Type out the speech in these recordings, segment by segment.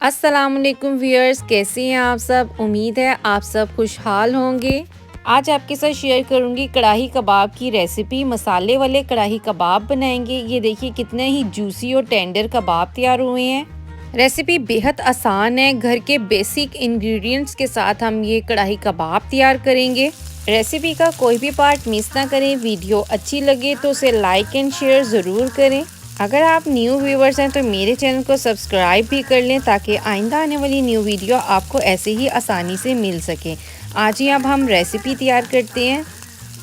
अस्सलामुअलैकुम व्यूअर्स, कैसे हैं आप सब। उम्मीद है आप सब खुशहाल होंगे। आज आपके साथ शेयर करूंगी कढ़ाई कबाब की रेसिपी। मसाले वाले कढ़ाई कबाब बनाएंगे। ये देखिए कितने ही जूसी और टेंडर कबाब तैयार हुए हैं। रेसिपी बेहद आसान है। घर के बेसिक इंग्रेडिएंट्स के साथ हम ये कढ़ाई कबाब तैयार करेंगे। रेसिपी का कोई भी पार्ट मिस ना करें। वीडियो अच्छी लगे तो उसे लाइक एंड शेयर ज़रूर करें। अगर आप न्यू व्यूवर्स हैं तो मेरे चैनल को सब्सक्राइब भी कर लें ताकि आइंदा आने वाली न्यू वीडियो आपको ऐसे ही आसानी से मिल सके। आज ही अब हम रेसिपी तैयार करते हैं।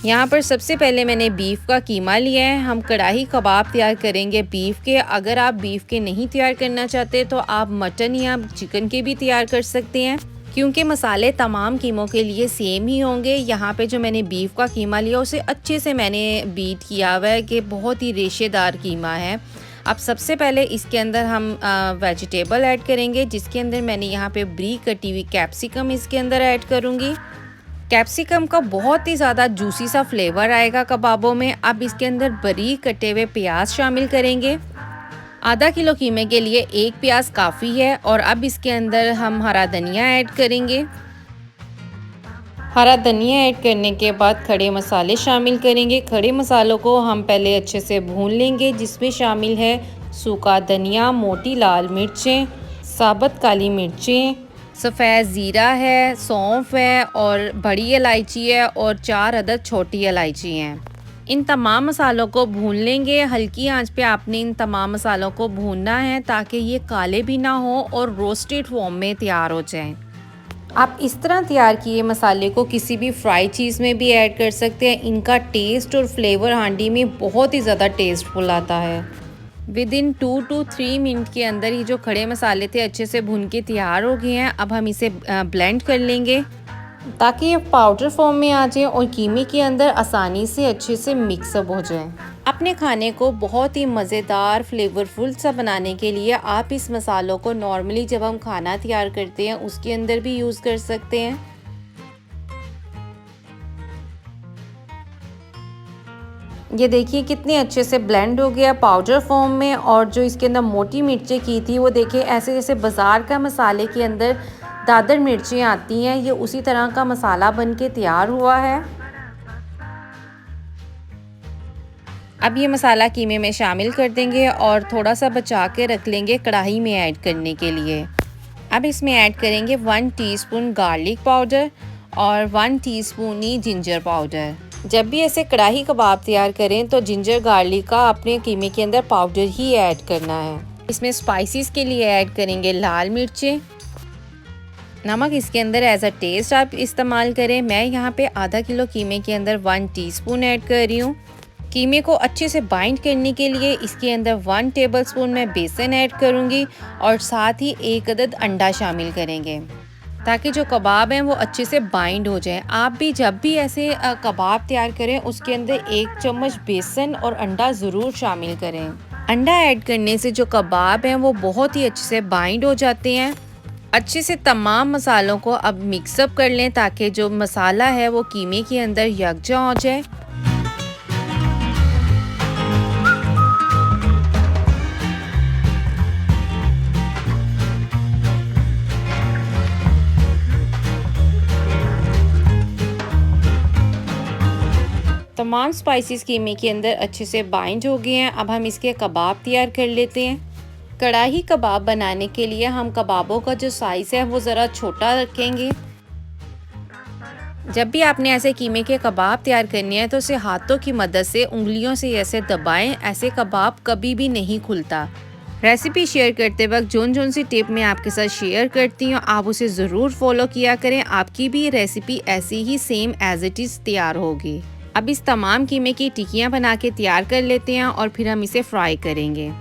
यहाँ पर सबसे पहले मैंने बीफ का कीमा लिया है। हम कढ़ाई कबाब तैयार करेंगे बीफ के। अगर आप बीफ के नहीं तैयार करना चाहते तो आप मटन या चिकन के भी तैयार कर सकते हैं, क्योंकि मसाले तमाम कीमों के लिए सेम ही होंगे। यहाँ पे जो मैंने बीफ का कीमा लिया उसे अच्छे से मैंने बीट किया हुआ है कि बहुत ही रेशेदार कीमा है। अब सबसे पहले इसके अंदर हम वेजिटेबल ऐड करेंगे, जिसके अंदर मैंने यहाँ पे बारीक कटी हुई कैप्सिकम इसके अंदर ऐड करूँगी। कैप्सिकम का बहुत ही ज़्यादा जूसी सा फ्लेवर आएगा कबाबों में। अब इसके अंदर बारीक कटे हुए प्याज शामिल करेंगे। आधा किलो कीमे के लिए एक प्याज काफ़ी है। और अब इसके अंदर हम हरा धनिया ऐड करेंगे। हरा धनिया ऐड करने के बाद खड़े मसाले शामिल करेंगे। खड़े मसालों को हम पहले अच्छे से भून लेंगे, जिसमें शामिल है सूखा धनिया, मोटी लाल मिर्चें, साबुत काली मिर्चें, सफ़ेद ज़ीरा है, सौंफ है और बड़ी इलायची है और 4 अदद छोटी इलायची हैं। इन तमाम मसालों को भून लेंगे। हल्की आंच पे आपने इन तमाम मसालों को भूनना है ताकि ये काले भी ना हो और रोस्टेड फॉर्म में तैयार हो जाएं। आप इस तरह तैयार किए मसाले को किसी भी फ्राई चीज़ में भी ऐड कर सकते हैं। इनका टेस्ट और फ्लेवर हांडी में बहुत ही ज़्यादा टेस्टफुल आता है। विद इन 2 to 3 मिनट के अंदर ही जो खड़े मसाले थे अच्छे से भून के तैयार हो गए हैं। अब हम इसे ब्लेंड कर लेंगे ताकि ये पाउडर फॉर्म में आ जाए और कीमे के अंदर आसानी से अच्छे से मिक्सअप हो जाए। अपने खाने को बहुत ही मज़ेदार फ्लेवरफुल सा बनाने के लिए आप इस मसालों को नॉर्मली जब हम खाना तैयार करते हैं उसके अंदर भी यूज़ कर सकते हैं। ये देखिए कितने अच्छे से ब्लेंड हो गया पाउडर फॉर्म में। और जो इसके अंदर मोटी मिर्चें की थी वो देखिए ऐसे जैसे बाज़ार का मसाले के अंदर दादर मिर्चें आती हैं, ये उसी तरह का मसाला बन के तैयार हुआ है। अब ये मसाला कीमे में शामिल कर देंगे और थोड़ा सा बचा के रख लेंगे कढ़ाई में ऐड करने के लिए। अब इसमें ऐड करेंगे 1 टीस्पून गार्लिक पाउडर और 1 टीस्पून ही जिंजर पाउडर। जब भी ऐसे कढ़ाई कबाब तैयार करें तो जिंजर गार्लिक का अपने कीमे के अंदर पाउडर ही ऐड करना है। इसमें स्पाइसेस के लिए ऐड करेंगे लाल मिर्चें, नमक इसके अंदर एज अ टेस्ट आप इस्तेमाल करें। मैं यहाँ पे आधा किलो कीमे के अंदर 1 टीस्पून ऐड कर रही हूँ। कीमे को अच्छे से बाइंड करने के लिए इसके अंदर 1 टेबलस्पून मैं बेसन ऐड करूँगी और साथ ही 1 अदद अंडा शामिल करेंगे ताकि जो कबाब हैं वो अच्छे से बाइंड हो जाएं। आप भी जब भी ऐसे कबाब तैयार करें उसके अंदर 1 चम्मच बेसन और अंडा ज़रूर शामिल करें। अंडा ऐड करने से जो कबाब हैं वो बहुत ही अच्छे से बाइंड हो जाते हैं। अच्छे से तमाम मसालों को अब मिक्सअप कर लें ताकि जो मसाला है वो कीमे के अंदर यकजा हो जाए। तमाम स्पाइसेस कीमे के अंदर अच्छे से बाइंड हो गए हैं। अब हम इसके कबाब तैयार कर लेते हैं। कढ़ाई कबाब बनाने के लिए हम कबाबों का जो साइज़ है वो ज़रा छोटा रखेंगे। जब भी आपने ऐसे कीमे के कबाब तैयार करने हैं तो उसे हाथों की मदद से उंगलियों से ऐसे दबाएं। ऐसे कबाब कभी भी नहीं खुलता। रेसिपी शेयर करते वक्त जोन सी टिप मैं आपके साथ शेयर करती हूँ, आप उसे ज़रूर फॉलो किया करें। आपकी भी रेसिपी ऐसी ही सेम एज इट इज़ तैयार होगी। अब इस तमाम कीमे की टिक्कियाँ बना के तैयार कर लेते हैं और फिर हम इसे फ्राई करेंगे।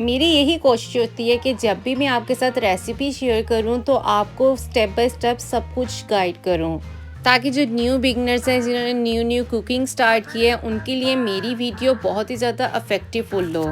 मेरी यही कोशिश होती है कि जब भी मैं आपके साथ रेसिपी शेयर करूं तो आपको स्टेप बाय स्टेप सब कुछ गाइड करूं, ताकि जो न्यू बिगनर्स हैं जिन्होंने न्यू कुकिंग स्टार्ट की है उनके लिए मेरी वीडियो बहुत ही ज़्यादा इफ़ेक्टिवफुल हो।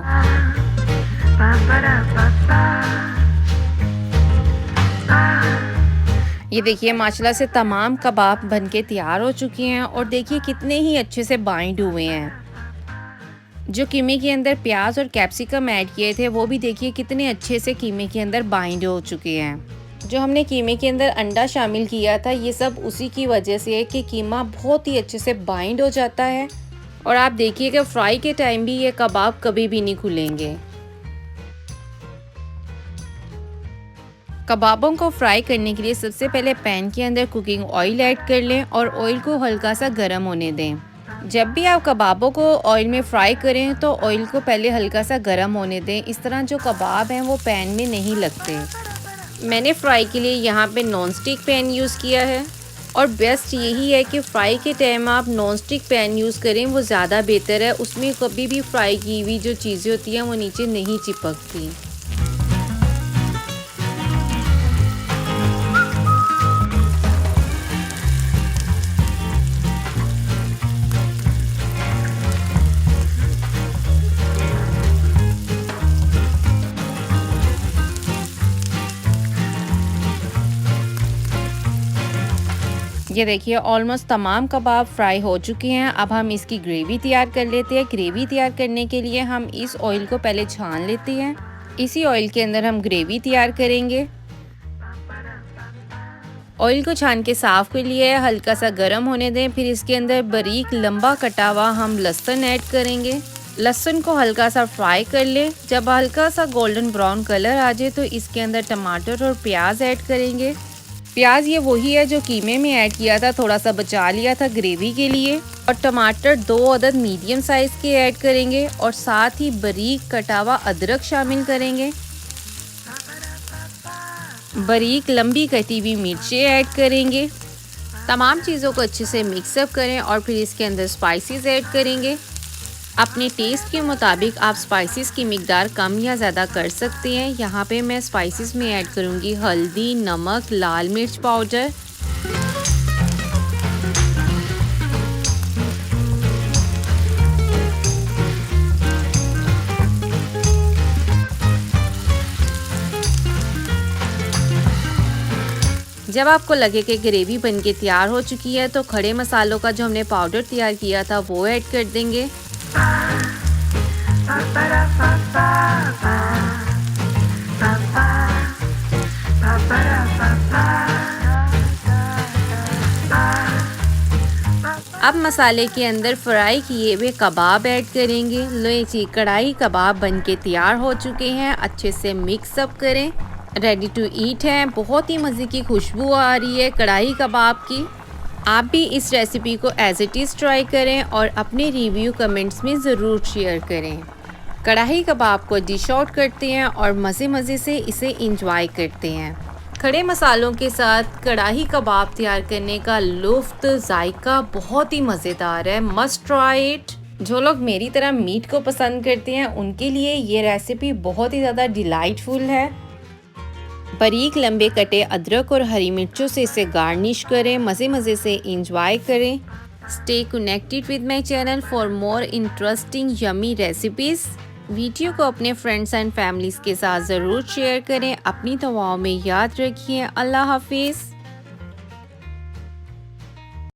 ये देखिए माशाल्लाह से तमाम कबाब बनके तैयार हो चुके हैं और देखिए कितने ही अच्छे से बाइंड हुए हैं। जो कीमे के अंदर प्याज और कैप्सिकम ऐड किए थे वो भी देखिए कितने अच्छे से कीमे के अंदर बाइंड हो चुके हैं। जो हमने कीमे के अंदर अंडा शामिल किया था ये सब उसी की वजह से है कि कीमा बहुत ही अच्छे से बाइंड हो जाता है। और आप देखिएगा फ्राई के टाइम भी ये कबाब कभी भी नहीं खुलेंगे। कबाबों को फ्राई करने के लिए सबसे पहले पैन के अंदर कुकिंग ऑयल ऐड कर लें और ऑयल को हल्का सा गर्म होने दें। जब भी आप कबाबों को ऑयल में फ्राई करें तो ऑयल को पहले हल्का सा गर्म होने दें। इस तरह जो कबाब हैं वो पैन में नहीं लगते। मैंने फ्राई के लिए यहाँ पे नॉन स्टिक पैन यूज़ किया है और बेस्ट यही है कि फ्राई के टाइम आप नॉन स्टिक पैन यूज़ करें, वो ज़्यादा बेहतर है। उसमें कभी भी फ्राई की हुई जो चीज़ें होती हैं वो नीचे नहीं चिपकती। ये देखिए ऑलमोस्ट तमाम कबाब फ्राई हो चुके हैं। अब हम इसकी ग्रेवी तैयार कर लेते हैं। ग्रेवी तैयार करने के लिए हम इस ऑयल को पहले छान लेते हैं। इसी ऑयल के अंदर हम ग्रेवी तैयार करेंगे। ऑयल को छान के साफ कर लिया है, हल्का सा गर्म होने दें। फिर इसके अंदर बारीक लंबा कटा हुआ हम लहसुन ऐड करेंगे। लहसुन को हल्का सा फ्राई कर ले। जब हल्का सा गोल्डन ब्राउन कलर आ जाए तो इसके अंदर टमाटर और प्याज ऐड करेंगे। प्याज ये वही है जो कीमे में ऐड किया था, थोड़ा सा बचा लिया था ग्रेवी के लिए। और टमाटर 2 अदद मीडियम साइज के ऐड करेंगे और साथ ही बारीक कटा हुआ अदरक शामिल करेंगे। बारीक लंबी कटी हुई मिर्चें ऐड करेंगे। तमाम चीज़ों को अच्छे से मिक्सअप करें और फिर इसके अंदर स्पाइसेस ऐड करेंगे। अपने टेस्ट के मुताबिक आप स्पाइसेस की मिकदार कम या ज़्यादा कर सकते हैं। यहाँ पे मैं स्पाइसेस में ऐड करूँगी हल्दी, नमक, लाल मिर्च पाउडर। जब आपको लगे कि ग्रेवी बनके तैयार हो चुकी है तो खड़े मसालों का जो हमने पाउडर तैयार किया था वो ऐड कर देंगे। अब मसाले के अंदर फ्राई किए हुए कबाब ऐड करेंगे। लो जी, कढ़ाई कबाब बनके तैयार हो चुके हैं। अच्छे से मिक्स अप करें। रेडी टू ईट है। बहुत ही मज़े की खुशबू आ रही है कढ़ाई कबाब की। आप भी इस रेसिपी को एज इट इज़ ट्राई करें और अपने रिव्यू कमेंट्स में ज़रूर शेयर करें। कढ़ाई कबाब को डिश आउट करते हैं और मज़े से इसे इंजॉय करते हैं। खड़े मसालों के साथ कढ़ाई कबाब तैयार करने का लुफ्त जायका बहुत ही मज़ेदार है। Must try it. जो लोग मेरी तरह मीट को पसंद करते हैं उनके लिए ये रेसिपी बहुत ही ज़्यादा डिलाइटफुल है। बारीक लंबे कटे अदरक और हरी मिर्चों से इसे गार्निश करें। मज़े से इंजॉय करें। Stay connected with my channel for more interesting yummy recipes. Video को अपने फ्रेंड्स एंड फैमिलीज़ के साथ ज़रूर शेयर करें। अपनी दुआओं में याद रखिए। अल्लाह हाफिज़।